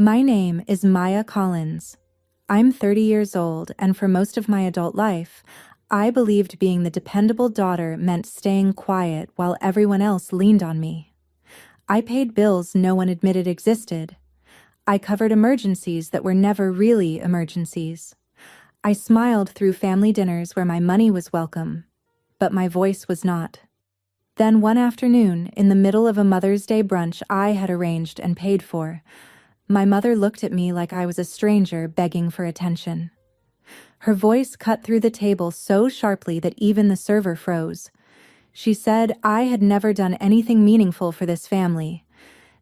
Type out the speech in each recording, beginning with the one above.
My name is Maya Collins. I'm 30 years old, and for most of my adult life, I believed being the dependable daughter meant staying quiet while everyone else leaned on me. I paid bills no one admitted existed. I covered emergencies that were never really emergencies. I smiled through family dinners where my money was welcome, but my voice was not. Then one afternoon, in the middle of a Mother's Day brunch I had arranged and paid for, my mother looked at me like I was a stranger begging for attention. Her voice cut through the table so sharply that even the server froze. She said I had never done anything meaningful for this family.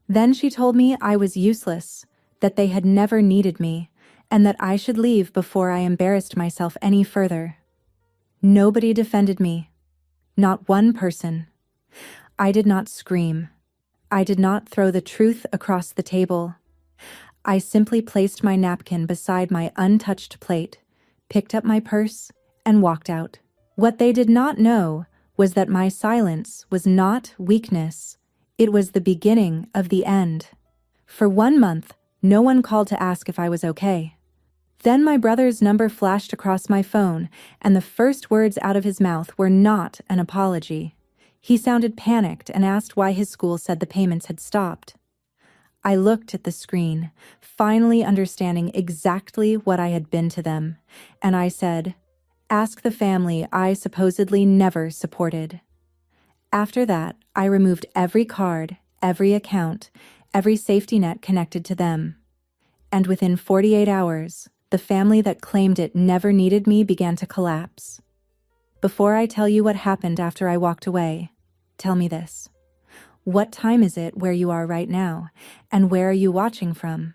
Then she told me I was useless, that they had never needed me, and that I should leave before I embarrassed myself any further. Nobody defended me. Not one person. I did not scream. I did not throw the truth across the table. I simply placed my napkin beside my untouched plate, picked up my purse, and walked out. What they did not know was that my silence was not weakness. It was the beginning of the end. For 1 month, no one called to ask if I was okay. Then my brother's number flashed across my phone, and the first words out of his mouth were not an apology. He sounded panicked and asked why his school said the payments had stopped. I looked at the screen, finally understanding exactly what I had been to them, and I said, "Ask the family I supposedly never supported." After that, I removed every card, every account, every safety net connected to them. And within 48 hours, the family that claimed it never needed me began to collapse. Before I tell you what happened after I walked away, tell me this. What time is it where you are right now, and where are you watching from?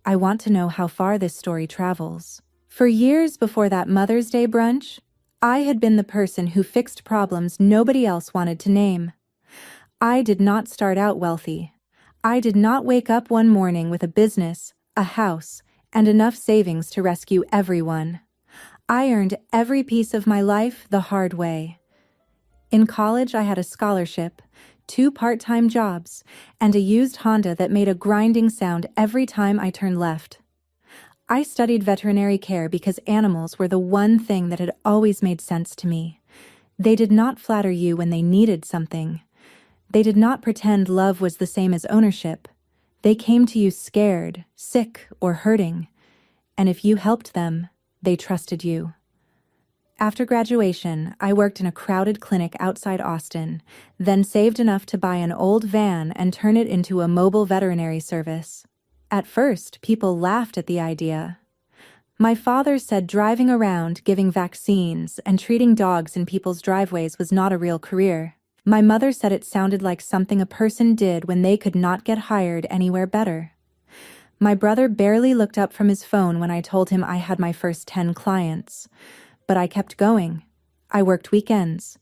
I want to know how far this story travels. For years before that Mother's Day brunch, I had been the person who fixed problems nobody else wanted to name. I did not start out wealthy. I did not wake up one morning with a business, a house, and enough savings to rescue everyone. I earned every piece of my life the hard way. In college, I had a scholarship, 2 part-time jobs, and a used Honda that made a grinding sound every time I turned left. I studied veterinary care because animals were the one thing that had always made sense to me. They did not flatter you when they needed something. They did not pretend love was the same as ownership. They came to you scared, sick, or hurting. And if you helped them, they trusted you. After graduation, I worked in a crowded clinic outside Austin, then saved enough to buy an old van and turn it into a mobile veterinary service. At first, people laughed at the idea. My father said driving around, giving vaccines, and treating dogs in people's driveways was not a real career. My mother said it sounded like something a person did when they could not get hired anywhere better. My brother barely looked up from his phone when I told him I had my first 10 clients. But I kept going. I worked weekends.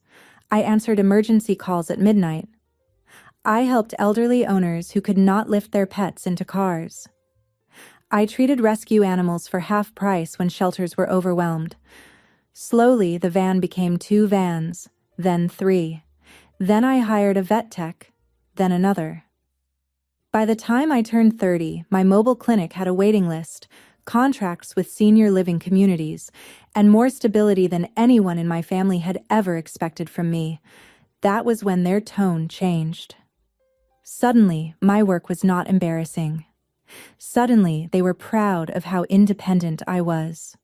I answered emergency calls at midnight. I helped elderly owners who could not lift their pets into cars. I treated rescue animals for half price when shelters were overwhelmed. Slowly, the van became 2 vans, then 3. Then I hired a vet tech, then another. By the time I turned 30, my mobile clinic had a waiting list, contracts with senior living communities, and more stability than anyone in my family had ever expected from me. That was when their tone changed. Suddenly, my work was not embarrassing. Suddenly, they were proud of how independent I was.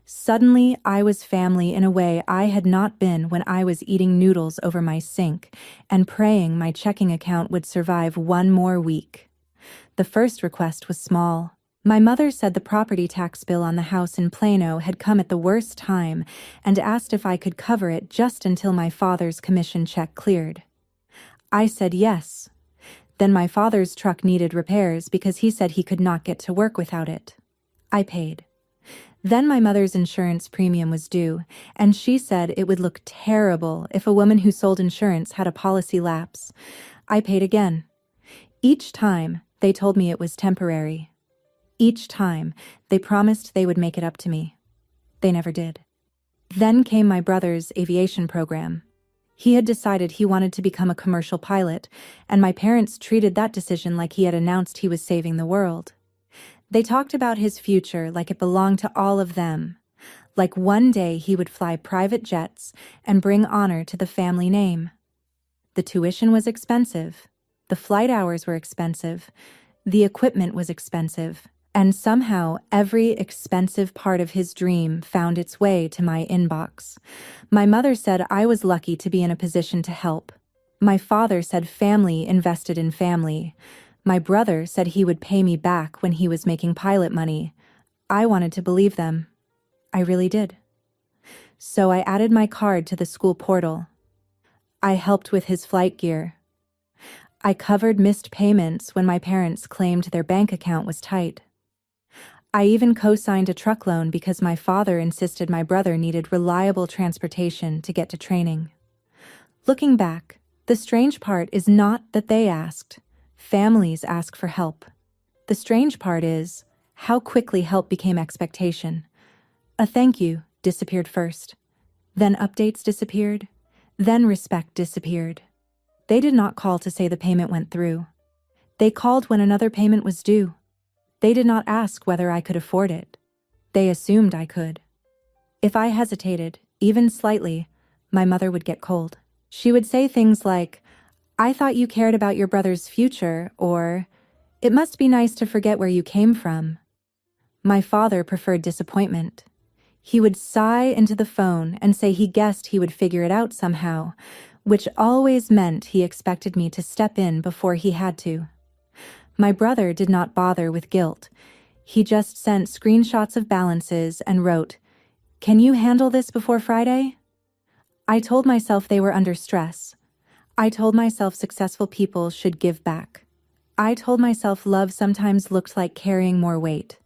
Suddenly, I was family in a way I had not been when I was eating noodles over my sink and praying my checking account would survive 1 more week. The first request was small. My mother said the property tax bill on the house in Plano had come at the worst time and asked if I could cover it just until my father's commission check cleared. I said yes. Then my father's truck needed repairs because he said he could not get to work without it. I paid. Then my mother's insurance premium was due, and she said it would look terrible if a woman who sold insurance had a policy lapse. I paid again. Each time, they told me it was temporary. Each time, they promised they would make it up to me. They never did. Then came my brother's aviation program. He had decided he wanted to become a commercial pilot, and my parents treated that decision like he had announced he was saving the world. They talked about his future like it belonged to all of them. Like one day he would fly private jets and bring honor to the family name. The tuition was expensive. The flight hours were expensive. The equipment was expensive. And somehow every expensive part of his dream found its way to my inbox. My mother said I was lucky to be in a position to help. My father said family invested in family. My brother said he would pay me back when he was making pilot money. I wanted to believe them. I really did. So I added my card to the school portal. I helped with his flight gear. I covered missed payments when my parents claimed their bank account was tight. I even co-signed a truck loan because my father insisted my brother needed reliable transportation to get to training. Looking back, the strange part is not that they asked. Families ask for help. The strange part is how quickly help became expectation. A thank you disappeared first. Then updates disappeared. Then respect disappeared. They did not call to say the payment went through. They called when another payment was due. They did not ask whether I could afford it. They assumed I could. If I hesitated, even slightly, my mother would get cold. She would say things like, "I thought you cared about your brother's future," or, "It must be nice to forget where you came from." My father preferred disappointment. He would sigh into the phone and say he guessed he would figure it out somehow, which always meant he expected me to step in before he had to. My brother did not bother with guilt. He just sent screenshots of balances and wrote, "Can you handle this before Friday?" I told myself they were under stress. I told myself successful people should give back. I told myself love sometimes looked like carrying more weight.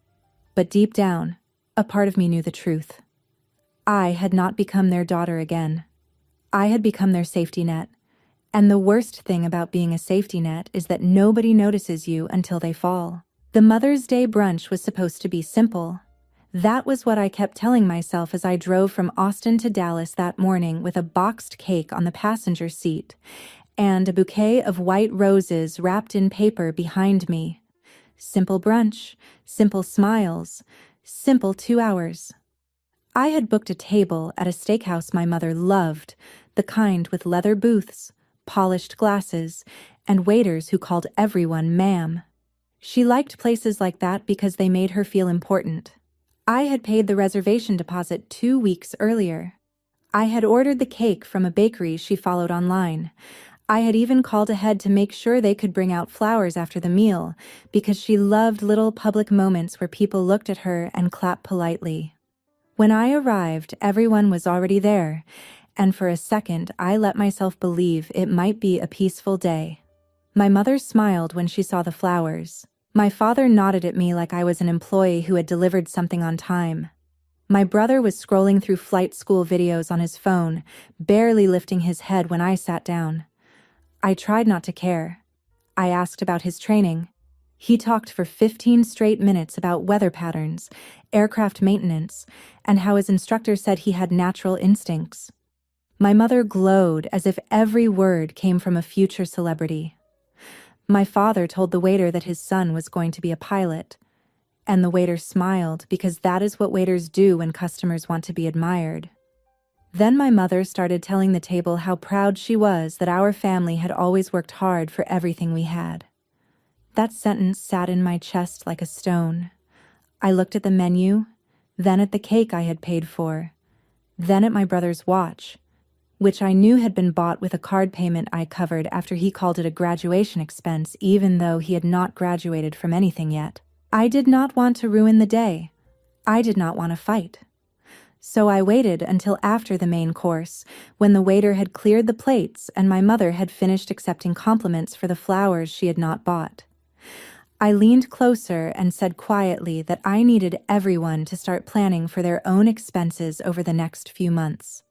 But deep down, a part of me knew the truth. I had not become their daughter again. I had become their safety net. And the worst thing about being a safety net is that nobody notices you until they fall. The Mother's Day brunch was supposed to be simple. That was what I kept telling myself as I drove from Austin to Dallas that morning with a boxed cake on the passenger seat and a bouquet of white roses wrapped in paper behind me. Simple brunch, simple smiles, simple 2 hours. I had booked a table at a steakhouse my mother loved, the kind with leather booths, polished glasses, and waiters who called everyone ma'am. She liked places like that because they made her feel important. I had paid the reservation deposit 2 weeks earlier. I had ordered the cake from a bakery she followed online. I had even called ahead to make sure they could bring out flowers after the meal, because she loved little public moments where people looked at her and clapped politely. When I arrived, everyone was already there, and for a second I let myself believe it might be a peaceful day. My mother smiled when she saw the flowers. My father nodded at me like I was an employee who had delivered something on time. My brother was scrolling through flight school videos on his phone, barely lifting his head when I sat down. I tried not to care. I asked about his training. He talked for 15 straight minutes about weather patterns, aircraft maintenance, and how his instructor said he had natural instincts. My mother glowed as if every word came from a future celebrity. My father told the waiter that his son was going to be a pilot, and the waiter smiled because that is what waiters do when customers want to be admired. Then my mother started telling the table how proud she was that our family had always worked hard for everything we had. That sentence sat in my chest like a stone. I looked at the menu, then at the cake I had paid for, then at my brother's watch, which I knew had been bought with a card payment I covered after he called it a graduation expense even though he had not graduated from anything yet. I did not want to ruin the day. I did not want to fight. So I waited until after the main course, when the waiter had cleared the plates and my mother had finished accepting compliments for the flowers she had not bought. I leaned closer and said quietly that I needed everyone to start planning for their own expenses over the next few months.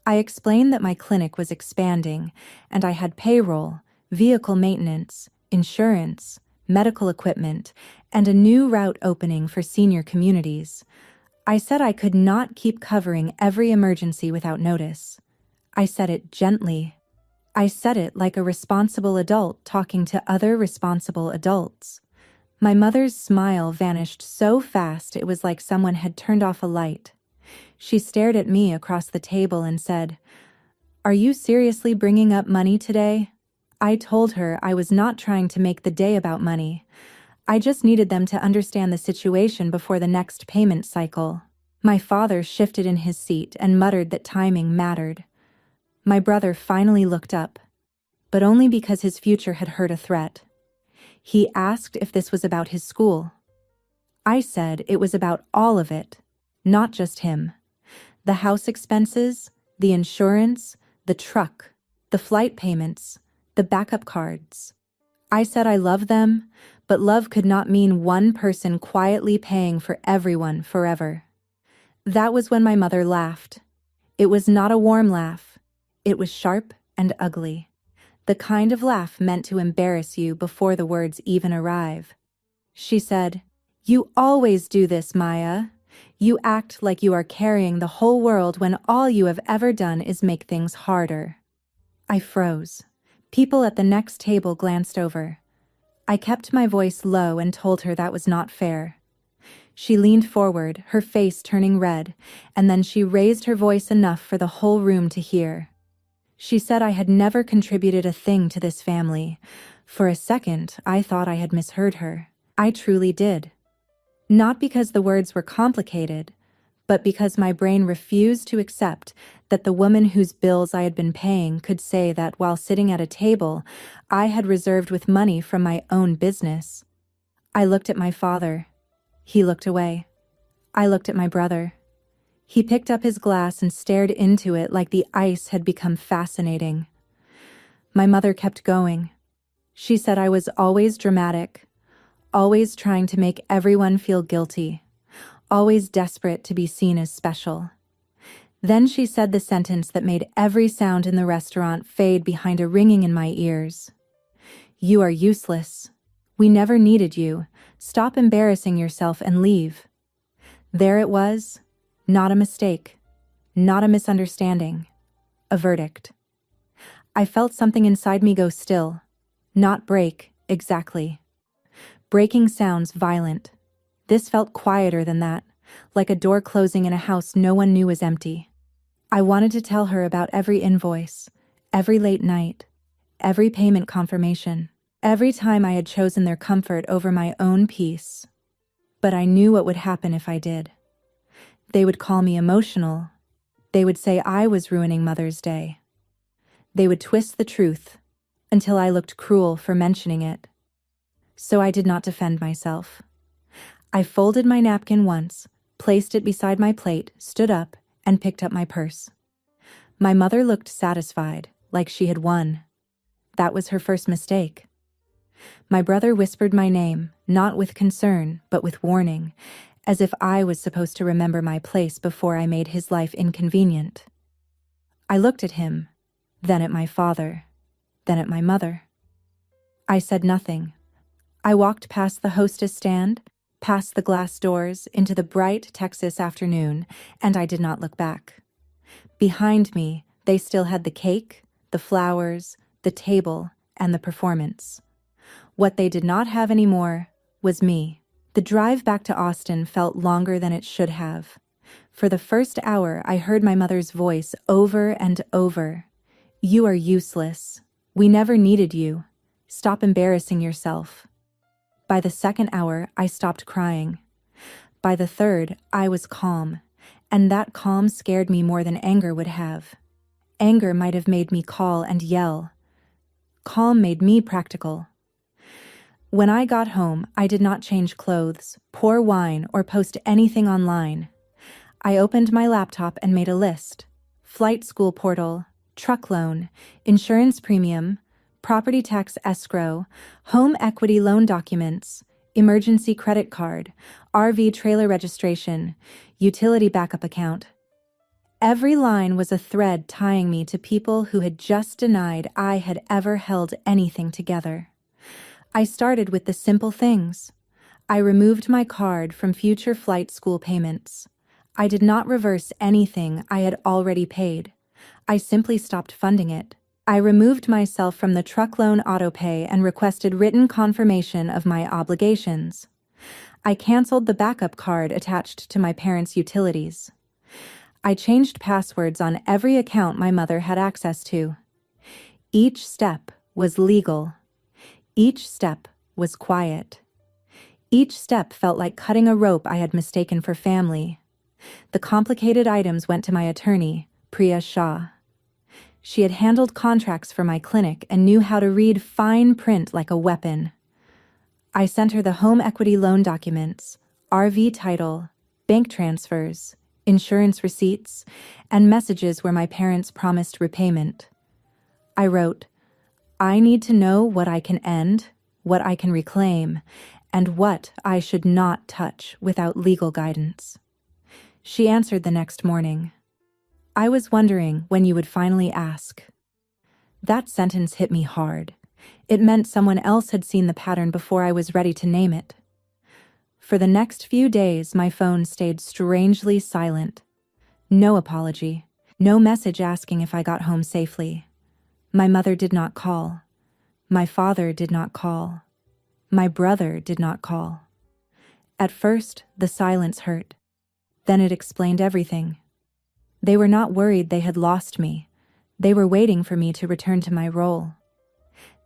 I explained that my clinic was expanding, and I had payroll, vehicle maintenance, insurance, medical equipment, and a new route opening for senior communities. I said I could not keep covering every emergency without notice. I said it gently. I said it like a responsible adult talking to other responsible adults. My mother's smile vanished so fast it was like someone had turned off a light. She stared at me across the table and said, "Are you seriously bringing up money today?" I told her I was not trying to make the day about money. I just needed them to understand the situation before the next payment cycle. My father shifted in his seat and muttered that timing mattered. My brother finally looked up, but only because his future had heard a threat. He asked if this was about his school. I said it was about all of it, not just him. The house expenses, the insurance, the truck, the flight payments, the backup cards. I said I love them, but love could not mean one person quietly paying for everyone forever. That was when my mother laughed. It was not a warm laugh. It was sharp and ugly. The kind of laugh meant to embarrass you before the words even arrive. She said, "You always do this, Maya. You act like you are carrying the whole world when all you have ever done is make things harder." I froze. People at the next table glanced over. I kept my voice low and told her that was not fair. She leaned forward, her face turning red, and then she raised her voice enough for the whole room to hear. She said I had never contributed a thing to this family. For a second, I thought I had misheard her. I truly did. Not because the words were complicated, but because my brain refused to accept that the woman whose bills I had been paying could say that while sitting at a table, I had reserved with money from my own business. I looked at my father. He looked away. I looked at my brother. He picked up his glass and stared into it like the ice had become fascinating. My mother kept going. She said I was always dramatic, always trying to make everyone feel guilty, always desperate to be seen as special. Then she said the sentence that made every sound in the restaurant fade behind a ringing in my ears. "You are useless. We never needed you. Stop embarrassing yourself and leave." There it was. Not a mistake, not a misunderstanding, a verdict. I felt something inside me go still, not break, exactly. Breaking sounds violent. This felt quieter than that, like a door closing in a house no one knew was empty. I wanted to tell her about every invoice, every late night, every payment confirmation, every time I had chosen their comfort over my own peace. But I knew what would happen if I did. They would call me emotional. They would say I was ruining Mother's Day. They would twist the truth until I looked cruel for mentioning it. So I did not defend myself. I folded my napkin once, placed it beside my plate, stood up, and picked up my purse. My mother looked satisfied, like she had won. That was her first mistake. My brother whispered my name, not with concern, but with warning, as if I was supposed to remember my place before I made his life inconvenient. I looked at him, then at my father, then at my mother. I said nothing. I walked past the hostess stand, past the glass doors, into the bright Texas afternoon, and I did not look back. Behind me, they still had the cake, the flowers, the table, and the performance. What they did not have anymore was me. The drive back to Austin felt longer than it should have. For the first hour, I heard my mother's voice over and over. "You are useless. We never needed you. Stop embarrassing yourself." By the second hour, I stopped crying. By the third, I was calm, and that calm scared me more than anger would have. Anger might have made me call and yell. Calm made me practical. When I got home, I did not change clothes, pour wine, or post anything online. I opened my laptop and made a list. Flight school portal, truck loan, insurance premium, property tax escrow, home equity loan documents, emergency credit card, RV trailer registration, utility backup account. Every line was a thread tying me to people who had just denied I had ever held anything together. I started with the simple things. I removed my card from future flight school payments. I did not reverse anything I had already paid. I simply stopped funding it. I removed myself from the truck loan autopay and requested written confirmation of my obligations. I canceled the backup card attached to my parents' utilities. I changed passwords on every account my mother had access to. Each step was legal. Each step was quiet. Each step felt like cutting a rope I had mistaken for family. The complicated items went to my attorney, Priya Shah. She had handled contracts for my clinic and knew how to read fine print like a weapon. I sent her the home equity loan documents, RV title, bank transfers, insurance receipts, and messages where my parents promised repayment. I wrote, "I need to know what I can end, what I can reclaim, and what I should not touch without legal guidance." She answered the next morning, "I was wondering when you would finally ask." That sentence hit me hard. It meant someone else had seen the pattern before I was ready to name it. For the next few days, my phone stayed strangely silent. No apology, no message asking if I got home safely. My mother did not call. My father did not call. My brother did not call. At first, the silence hurt. Then it explained everything. They were not worried they had lost me. They were waiting for me to return to my role.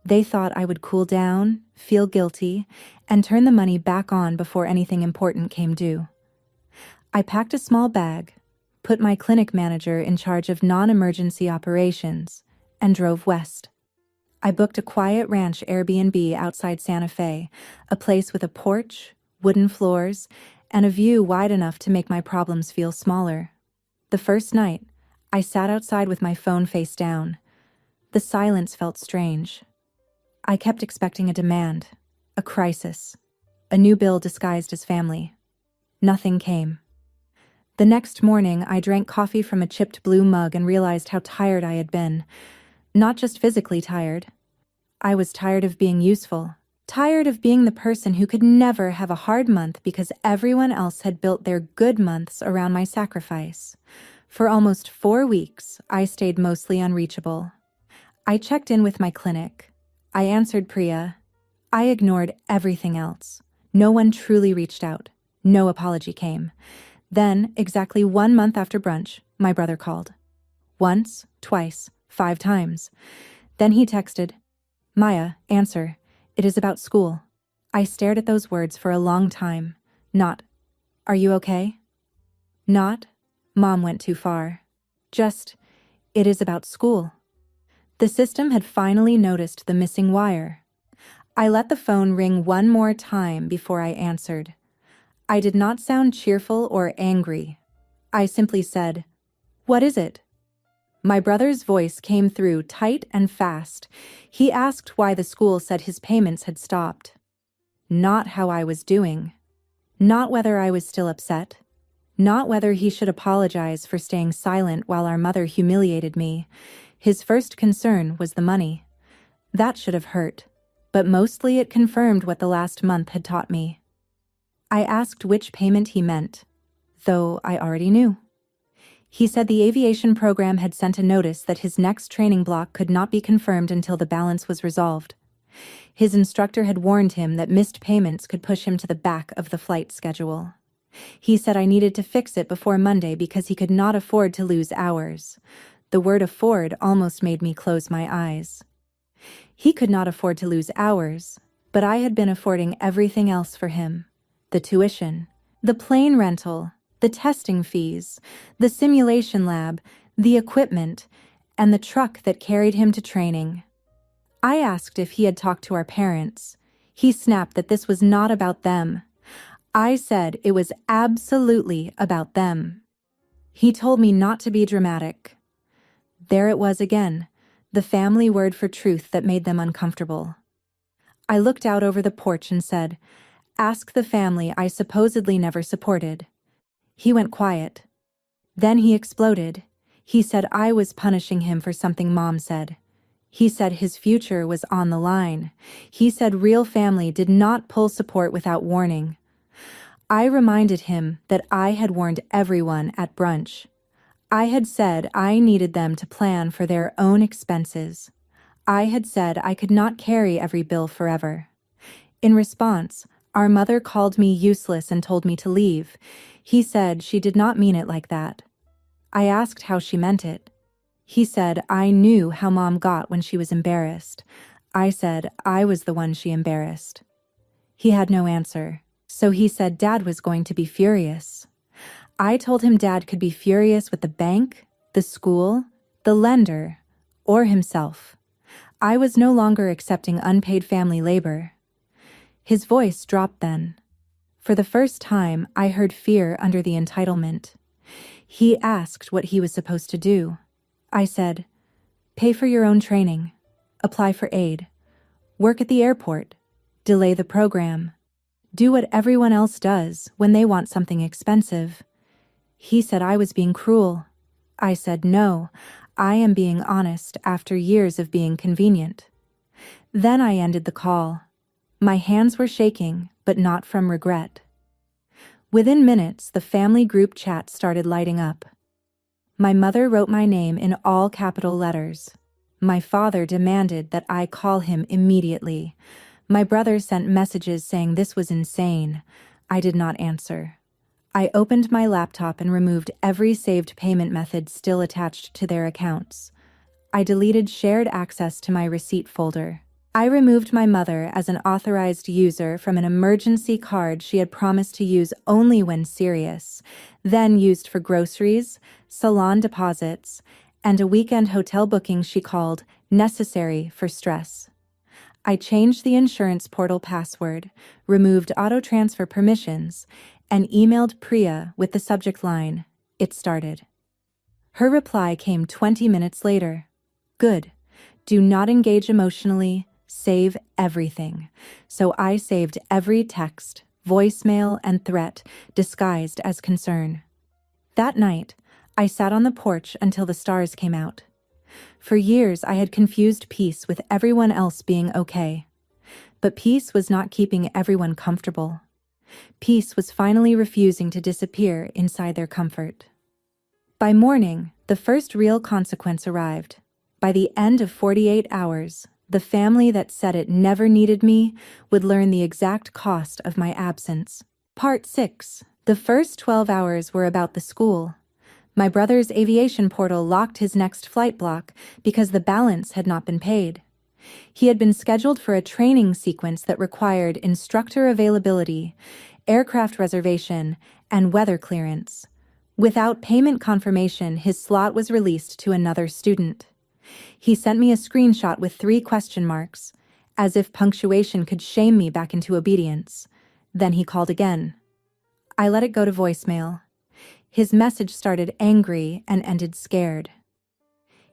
They thought I would cool down, feel guilty, and turn the money back on before anything important came due. I packed a small bag, put my clinic manager in charge of non-emergency operations, and drove west. I booked a quiet ranch Airbnb outside Santa Fe, a place with a porch, wooden floors, and a view wide enough to make my problems feel smaller. The first night, I sat outside with my phone face down. The silence felt strange. I kept expecting a demand, a crisis, a new bill disguised as family. Nothing came. The next morning, I drank coffee from a chipped blue mug and realized how tired I had been. Not just physically tired. I was tired of being useful, tired of being the person who could never have a hard month because everyone else had built their good months around my sacrifice. For almost 4 weeks, I stayed mostly unreachable. I checked in with my clinic. I answered Priya. I ignored everything else. No one truly reached out. No apology came. Then, exactly 1 month after brunch, my brother called. Once, twice, 5 times. Then he texted, "Maya, answer. It is about school." I stared at those words for a long time. Not, "Are you okay?" Not, "Mom went too far." Just, "It is about school." The system had finally noticed the missing wire. I let the phone ring one more time before I answered. I did not sound cheerful or angry. I simply said, "What is it?" My brother's voice came through tight and fast. He asked why the school said his payments had stopped. Not how I was doing. Not whether I was still upset. Not whether he should apologize for staying silent while our mother humiliated me. His first concern was the money. That should have hurt, but mostly it confirmed what the last month had taught me. I asked which payment he meant, though I already knew. He said the aviation program had sent a notice that his next training block could not be confirmed until the balance was resolved. His instructor had warned him that missed payments could push him to the back of the flight schedule. He said I needed to fix it before Monday because he could not afford to lose hours. The word afford almost made me close my eyes. He could not afford to lose hours, but I had been affording everything else for him. The tuition, the plane rental, the testing fees, the simulation lab, the equipment, and the truck that carried him to training. I asked if he had talked to our parents. He snapped that this was not about them. I said it was absolutely about them. He told me not to be dramatic. There it was again, the family word for truth that made them uncomfortable. I looked out over the porch and said, "Ask the family I supposedly never supported." He went quiet. Then he exploded. He said I was punishing him for something Mom said. He said his future was on the line. He said real family did not pull support without warning. I reminded him that I had warned everyone at brunch. I had said I needed them to plan for their own expenses. I had said I could not carry every bill forever. In response, our mother called me useless and told me to leave. He said she did not mean it like that. I asked how she meant it. He said I knew how Mom got when she was embarrassed. I said I was the one she embarrassed. He had no answer, so he said Dad was going to be furious. I told him Dad could be furious with the bank, the school, the lender, or himself. I was no longer accepting unpaid family labor. His voice dropped then. For the first time, I heard fear under the entitlement. He asked what he was supposed to do. I said, pay for your own training, apply for aid, work at the airport, delay the program, do what everyone else does when they want something expensive. He said I was being cruel. I said no, I am being honest after years of being convenient. Then I ended the call. My hands were shaking, but not from regret. Within minutes, the family group chat started lighting up. My mother wrote my name in all capital letters. My father demanded that I call him immediately. My brother sent messages saying this was insane. I did not answer. I opened my laptop and removed every saved payment method still attached to their accounts. I deleted shared access to my receipt folder. I removed my mother as an authorized user from an emergency card she had promised to use only when serious, then used for groceries, salon deposits, and a weekend hotel booking she called necessary for stress. I changed the insurance portal password, removed auto-transfer permissions, and emailed Priya with the subject line, "It started." Her reply came 20 minutes later. Good. Do not engage emotionally. Save everything. So I saved every text, voicemail, and threat disguised as concern. That night, I sat on the porch until the stars came out. For years, I had confused peace with everyone else being okay. But peace was not keeping everyone comfortable. Peace was finally refusing to disappear inside their comfort. By morning, the first real consequence arrived. By the end of 48 hours, the family that said it never needed me would learn the exact cost of my absence. Part 6. The first 12 hours were about the school. My brother's aviation portal locked his next flight block because the balance had not been paid. He had been scheduled for a training sequence that required instructor availability, aircraft reservation, and weather clearance. Without payment confirmation, his slot was released to another student. He sent me a screenshot with 3 question marks, as if punctuation could shame me back into obedience. Then he called again. I let it go to voicemail. His message started angry and ended scared.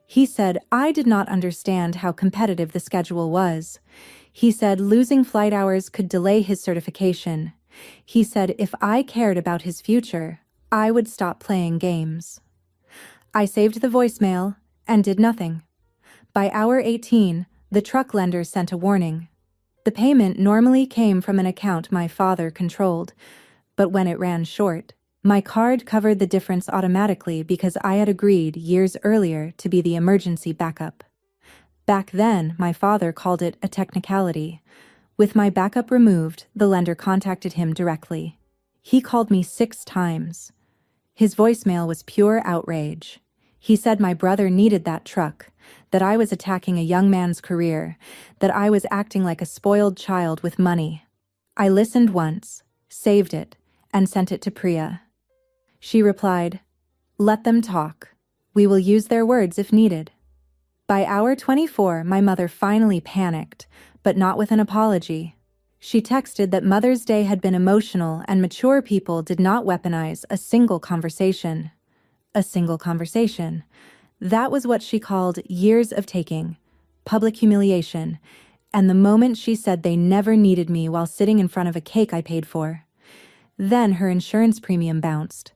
He said I did not understand how competitive the schedule was. He said losing flight hours could delay his certification. He said if I cared about his future, I would stop playing games. I saved the voicemail and did nothing. By hour 18, the truck lender sent a warning. The payment normally came from an account my father controlled, but when it ran short, my card covered the difference automatically because I had agreed years earlier to be the emergency backup. Back then, my father called it a technicality. With my backup removed, the lender contacted him directly. He called me 6 times. His voicemail was pure outrage. He said my brother needed that truck, that I was attacking a young man's career, that I was acting like a spoiled child with money. I listened once, saved it, and sent it to Priya. She replied, "Let them talk. We will use their words if needed." By hour 24, my mother finally panicked, but not with an apology. She texted that Mother's Day had been emotional and mature people did not weaponize a single conversation. A single conversation. That was what she called years of taking, public humiliation, and the moment she said they never needed me while sitting in front of a cake I paid for. Then her insurance premium bounced.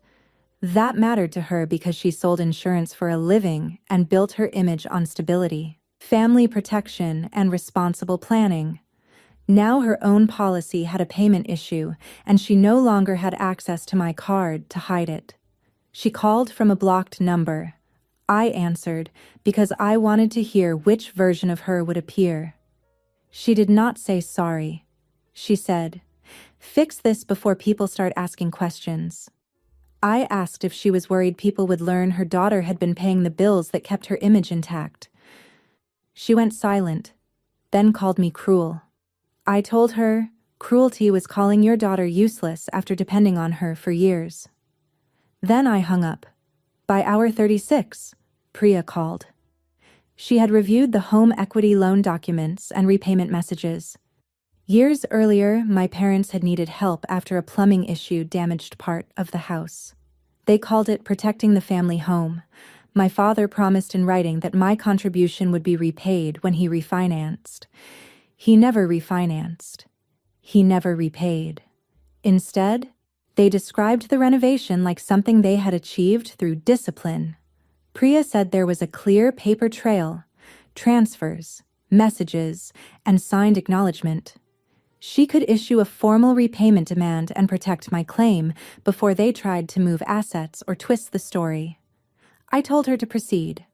That mattered to her because she sold insurance for a living and built her image on stability, family protection, and responsible planning. Now her own policy had a payment issue, and she no longer had access to my card to hide it. She called from a blocked number. I answered because I wanted to hear which version of her would appear. She did not say sorry. She said, "Fix this before people start asking questions." I asked if she was worried people would learn her daughter had been paying the bills that kept her image intact. She went silent, then called me cruel. I told her cruelty was calling your daughter useless after depending on her for years. Then I hung up. By hour 36, Priya called. She had reviewed the home equity loan documents and repayment messages. Years earlier, my parents had needed help after a plumbing issue damaged part of the house. They called it protecting the family home. My father promised in writing that my contribution would be repaid when he refinanced. He never refinanced. He never repaid. Instead, they described the renovation like something they had achieved through discipline. Priya said there was a clear paper trail, transfers, messages, and signed acknowledgement. She could issue a formal repayment demand and protect my claim before they tried to move assets or twist the story. I told her to proceed.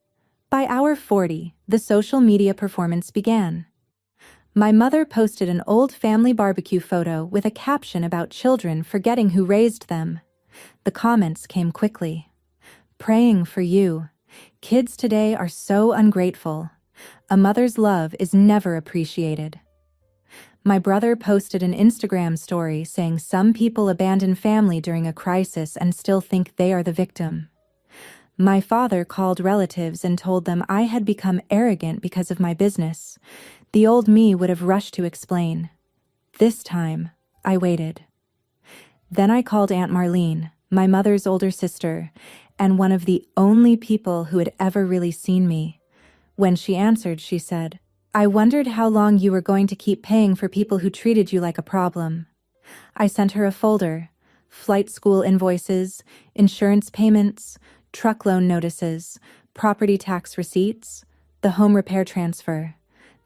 By hour 40, the social media performance began. My mother posted an old family barbecue photo with a caption about children forgetting who raised them. The comments came quickly. "Praying for you. Kids today are so ungrateful. A mother's love is never appreciated." My brother posted an Instagram story saying some people abandon family during a crisis and still think they are the victim. My father called relatives and told them I had become arrogant because of my business. The old me would have rushed to explain. This time, I waited. Then I called Aunt Marlene, my mother's older sister, and one of the only people who had ever really seen me. When she answered, she said, "I wondered how long you were going to keep paying for people who treated you like a problem." I sent her a folder: flight school invoices, insurance payments, truck loan notices, property tax receipts, the home repair transfer,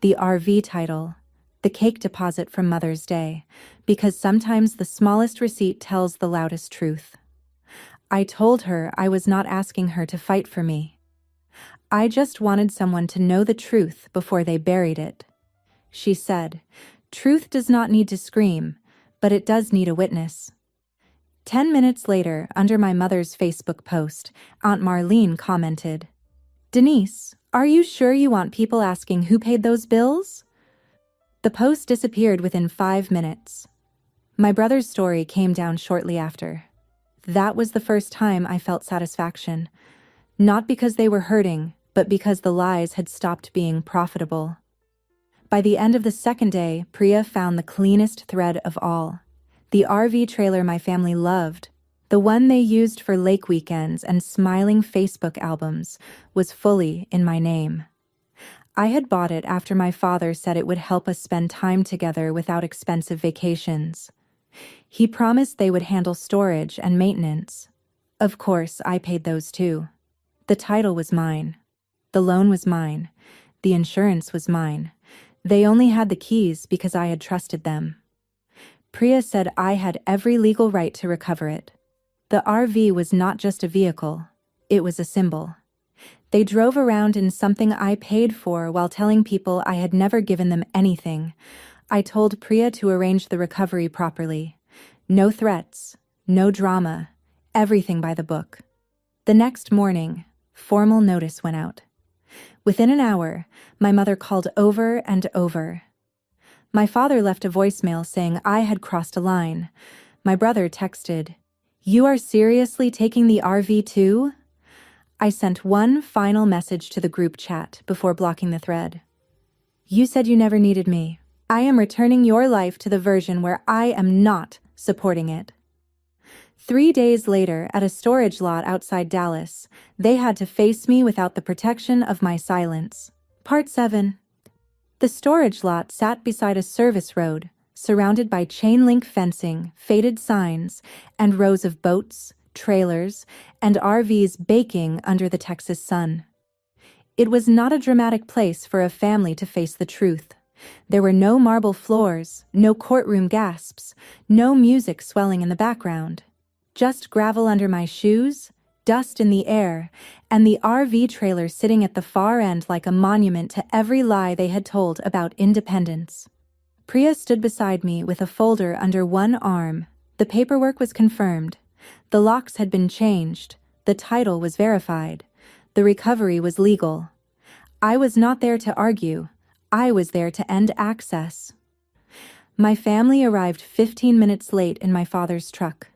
the RV title, the cake deposit from Mother's Day, because sometimes the smallest receipt tells the loudest truth. I told her I was not asking her to fight for me. I just wanted someone to know the truth before they buried it. She said, "Truth does not need to scream, but it does need a witness." 10 minutes later, under my mother's Facebook post, Aunt Marlene commented, "Denise, are you sure you want people asking who paid those bills?" The post disappeared within 5 minutes. My brother's story came down shortly after. That was the first time I felt satisfaction, not because they were hurting, but because the lies had stopped being profitable. By the end of the second day, Priya found the cleanest thread of all. The RV trailer my family loved, the one they used for lake weekends and smiling Facebook albums, was fully in my name. I had bought it after my father said it would help us spend time together without expensive vacations. He promised they would handle storage and maintenance. Of course, I paid those too. The title was mine. The loan was mine. The insurance was mine. They only had the keys because I had trusted them. Priya said I had every legal right to recover it. The RV was not just a vehicle, it was a symbol. They drove around in something I paid for while telling people I had never given them anything. I told Priya to arrange the recovery properly. No threats, no drama, everything by the book. The next morning, formal notice went out. Within an hour, my mother called over and over. My father left a voicemail saying I had crossed a line. My brother texted, "You are seriously taking the RV too?" I sent one final message to the group chat before blocking the thread. "You said you never needed me. I am returning your life to the version where I am not supporting it." 3 days later, at a storage lot outside Dallas, they had to face me without the protection of my silence. Part 7. The storage lot sat beside a service road, surrounded by chain-link fencing, faded signs, and rows of boats, trailers, and RVs baking under the Texas sun. It was not a dramatic place for a family to face the truth. There were no marble floors, no courtroom gasps, no music swelling in the background. Just gravel under my shoes, dust in the air, and the RV trailer sitting at the far end like a monument to every lie they had told about independence. Priya stood beside me with a folder under one arm. The paperwork was confirmed. The locks had been changed. The title was verified. The recovery was legal. I was not there to argue. I was there to end access. My family arrived 15 minutes late in my father's truck.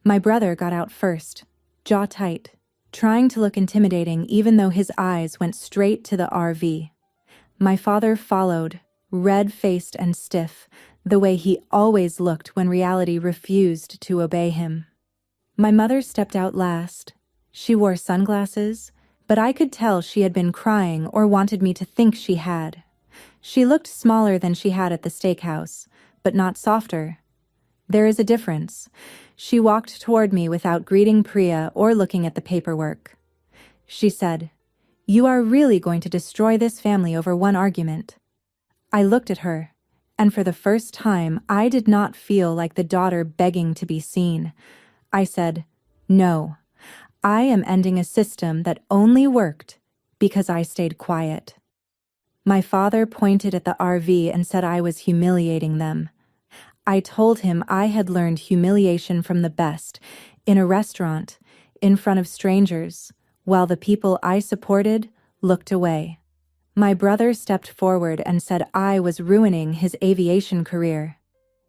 My brother got out first, jaw tight, trying to look intimidating even though his eyes went straight to the RV. My father followed, red-faced and stiff, the way he always looked when reality refused to obey him. My mother stepped out last. She wore sunglasses, but I could tell she had been crying or wanted me to think she had. She looked smaller than she had at the steakhouse, but not softer. There is a difference. She walked toward me without greeting Priya or looking at the paperwork. She said, "You are really going to destroy this family over one argument." I looked at her, and for the first time I did not feel like the daughter begging to be seen. I said, "No, I am ending a system that only worked because I stayed quiet." My father pointed at the RV and said I was humiliating them. I told him I had learned humiliation from the best, in a restaurant, in front of strangers, while the people I supported looked away. My brother stepped forward and said I was ruining his aviation career.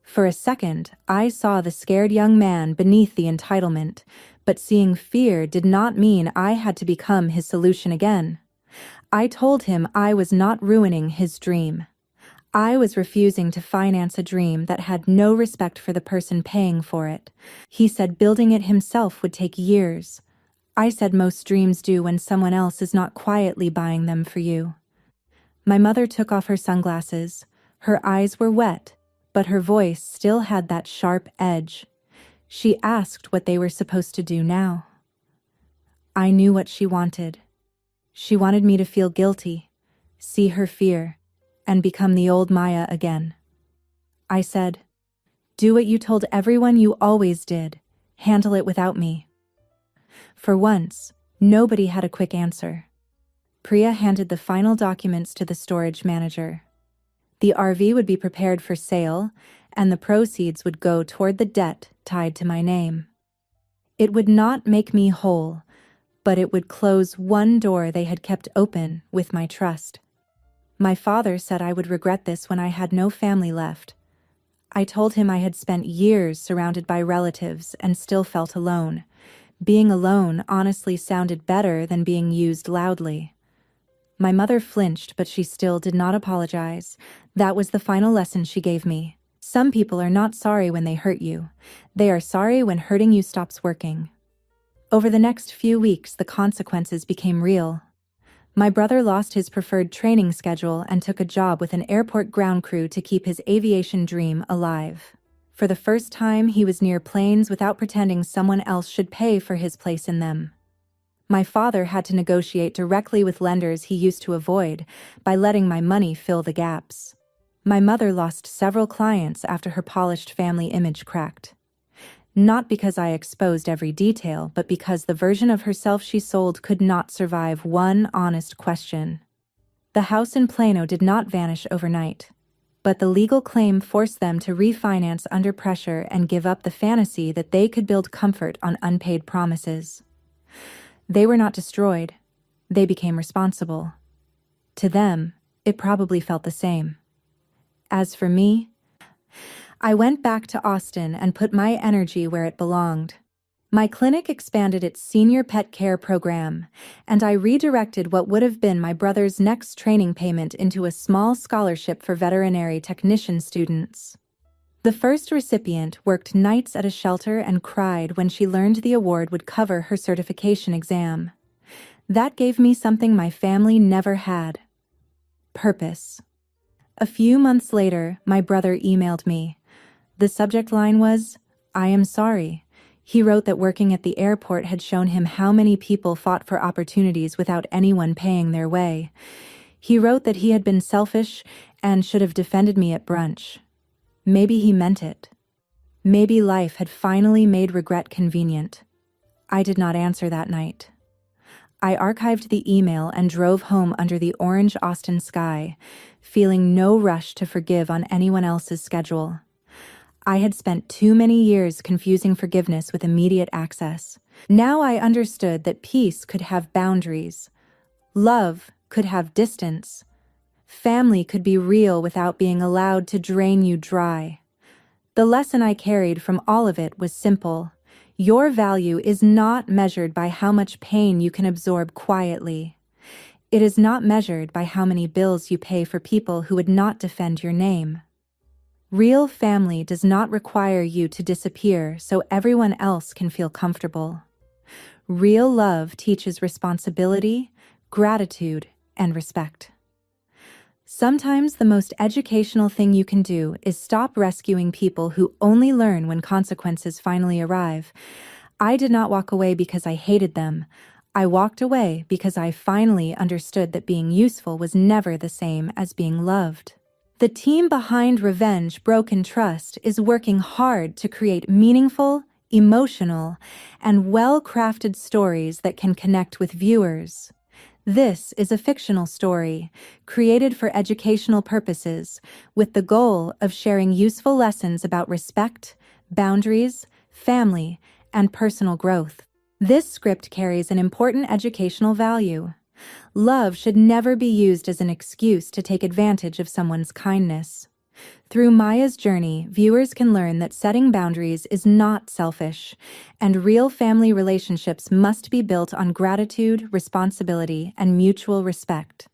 For a second, I saw the scared young man beneath the entitlement, but seeing fear did not mean I had to become his solution again. I told him I was not ruining his dream. I was refusing to finance a dream that had no respect for the person paying for it. He said building it himself would take years. I said most dreams do when someone else is not quietly buying them for you. My mother took off her sunglasses. Her eyes were wet, but her voice still had that sharp edge. She asked what they were supposed to do now. I knew what she wanted. She wanted me to feel guilty, see her fear, and become the old Maya again. I said, "Do what you told everyone you always did. Handle it without me." For once, nobody had a quick answer. Priya handed the final documents to the storage manager. The RV would be prepared for sale, and the proceeds would go toward the debt tied to my name. It would not make me whole, but it would close one door they had kept open with my trust. My father said I would regret this when I had no family left. I told him I had spent years surrounded by relatives and still felt alone. Being alone honestly sounded better than being used loudly. My mother flinched, but she still did not apologize. That was the final lesson she gave me. Some people are not sorry when they hurt you. They are sorry when hurting you stops working. Over the next few weeks, the consequences became real. My brother lost his preferred training schedule and took a job with an airport ground crew to keep his aviation dream alive. For the first time, he was near planes without pretending someone else should pay for his place in them. My father had to negotiate directly with lenders he used to avoid by letting my money fill the gaps. My mother lost several clients after her polished family image cracked. Not because I exposed every detail, but because the version of herself she sold could not survive one honest question. The house in Plano did not vanish overnight, but the legal claim forced them to refinance under pressure and give up the fantasy that they could build comfort on unpaid promises. They were not destroyed. They became responsible. To them, it probably felt the same. As for me, I went back to Austin and put my energy where it belonged. My clinic expanded its senior pet care program, and I redirected what would have been my brother's next training payment into a small scholarship for veterinary technician students. The first recipient worked nights at a shelter and cried when she learned the award would cover her certification exam. That gave me something my family never had: purpose. A few months later, my brother emailed me. The subject line was, "I am sorry." He wrote that working at the airport had shown him how many people fought for opportunities without anyone paying their way. He wrote that he had been selfish and should have defended me at brunch. Maybe he meant it. Maybe life had finally made regret convenient. I did not answer that night. I archived the email and drove home under the orange Austin sky, feeling no rush to forgive on anyone else's schedule. I had spent too many years confusing forgiveness with immediate access. Now I understood that peace could have boundaries. Love could have distance. Family could be real without being allowed to drain you dry. The lesson I carried from all of it was simple. Your value is not measured by how much pain you can absorb quietly. It is not measured by how many bills you pay for people who would not defend your name. Real family does not require you to disappear so everyone else can feel comfortable. Real love teaches responsibility, gratitude, and respect. Sometimes the most educational thing you can do is stop rescuing people who only learn when consequences finally arrive. I did not walk away because I hated them. I walked away because I finally understood that being useful was never the same as being loved. The team behind Revenge Broken Trust is working hard to create meaningful, emotional, and well-crafted stories that can connect with viewers. This is a fictional story, created for educational purposes, with the goal of sharing useful lessons about respect, boundaries, family, and personal growth. This script carries an important educational value. Love should never be used as an excuse to take advantage of someone's kindness. Through Maya's journey, viewers can learn that setting boundaries is not selfish, and real family relationships must be built on gratitude, responsibility, and mutual respect.